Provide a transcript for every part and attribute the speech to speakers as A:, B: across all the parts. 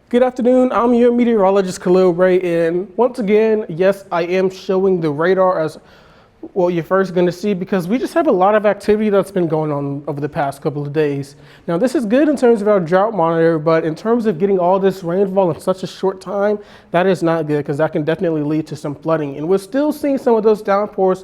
A: Good afternoon, I'm your meteorologist Khalil Ray, and once again, yes, I am showing the radar as what you're first going to see because we just have a lot of activity that's been going on over the past couple of days. Now, this is good in terms of our drought monitor, but in terms of getting all this rainfall in such a short time, that is not good because that can definitely lead to some flooding. And we're still seeing some of those downpours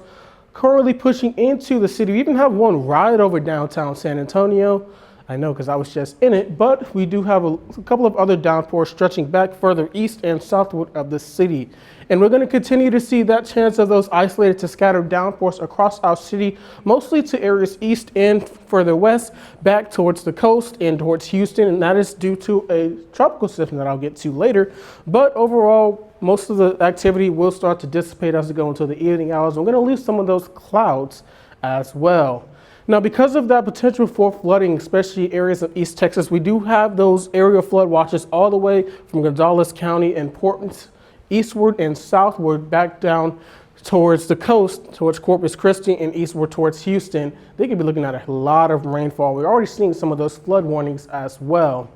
A: currently pushing into the city. We even have one right over downtown San Antonio. I know because I was just in it, but we do have a couple of other downpours stretching back further east and southward of the city. And we're going to continue to see that chance of those isolated to scattered downpours across our city, mostly to areas east and further west, back towards the coast and towards Houston. And that is due to a tropical system that I'll get to later. But overall, most of the activity will start to dissipate as we go into the evening hours. We're going to lose some of those clouds as well. Now, because of that potential for flooding, especially areas of East Texas, we do have those area flood watches all the way from Gonzales County and Portland eastward and southward back down towards the coast, towards Corpus Christi and eastward towards Houston. They could be looking at a lot of rainfall. We're already seeing some of those flood warnings as well.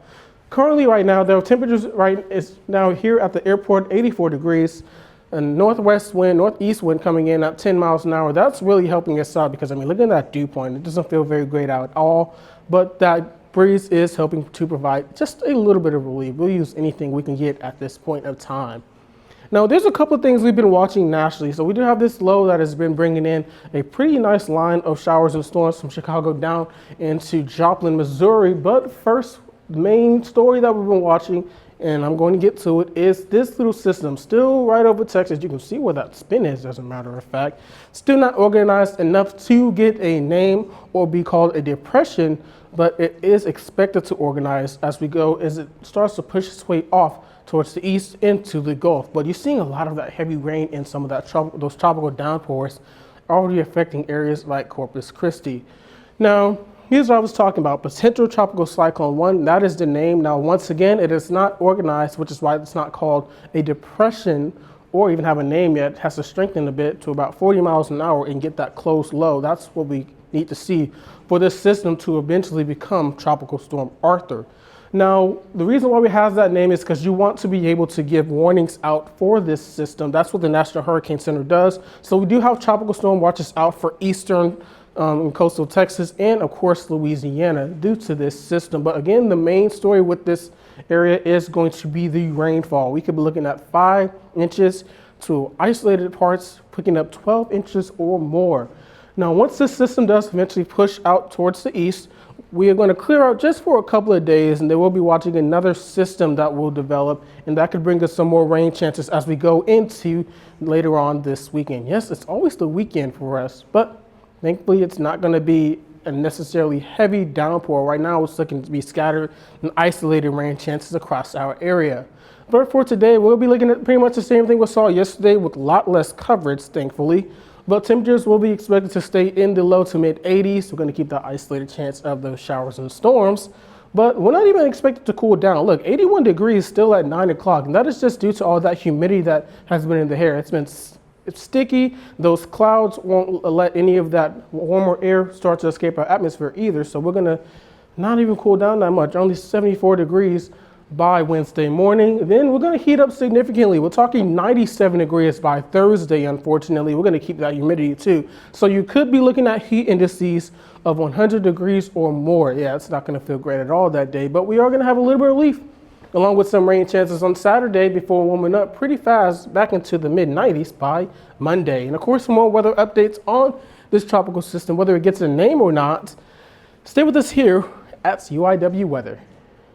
A: Currently right now, the temperatures is now here at the airport, 84 degrees. A northwest wind, northeast wind coming in at 10 miles an hour. That's really helping us out because, I mean, look at that dew point. It doesn't feel very great out at all, but that breeze is helping to provide just a little bit of relief. We'll use anything we can get at this point of time. Now, there's a couple of things we've been watching nationally. So we do have this low that has been bringing in a pretty nice line of showers and storms from Chicago down into Joplin, Missouri. But first, the main story that we've been watching, and I'm going to get to it, is this little system still right over Texas. You can see where that spin is, as a matter of fact. Still not organized enough to get a name or be called a depression, but it is expected to organize as we go, as it starts to push its way off towards the east into the Gulf. But you're seeing a lot of that heavy rain in some of that those tropical downpours already affecting areas like Corpus Christi. Now, here's what I was talking about, Potential Tropical Cyclone One. That is the name. Now, once again, it is not organized, which is why it's not called a depression or even have a name yet. It has to strengthen a bit to about 40 miles an hour and get that close low. That's what we need to see for this system to eventually become Tropical Storm Arthur. Now, the reason why we have that name is because you want to be able to give warnings out for this system. That's what the National Hurricane Center does. So we do have tropical storm watches out for eastern in coastal Texas and of course Louisiana due to this system. But again, the main story with this area is going to be the rainfall. We could be looking at 5 inches to isolated parts, picking up 12 inches or more. Now, once this system does eventually push out towards the east, we are going to clear out just for a couple of days, and then we'll be watching another system that will develop, and that could bring us some more rain chances as we go into later on this weekend. Yes, it's always the weekend for us, but thankfully, it's not going to be a necessarily heavy downpour. Right now, it's looking to be scattered and isolated rain chances across our area. But for today, we'll be looking at pretty much the same thing we saw yesterday with a lot less coverage, thankfully. But temperatures will be expected to stay in the low to mid 80s. We're going to keep that isolated chance of those showers and storms. But we're not even expected to cool down. Look, 81 degrees still at 9 o'clock. And that is just due to all that humidity that has been in the air. It's sticky. Those clouds won't let any of that warmer air start to escape our atmosphere either. So we're going to not even cool down that much, only 74 degrees by Wednesday morning. Then we're going to heat up significantly. We're talking 97 degrees by Thursday, unfortunately. We're going to keep that humidity too. So you could be looking at heat indices of 100 degrees or more. Yeah, it's not going to feel great at all that day, but we are going to have a little bit of relief, along with some rain chances on Saturday before warming up pretty fast back into the mid-90s by Monday. And of course, for more weather updates on this tropical system, whether it gets a name or not, stay with us here at UIW Weather.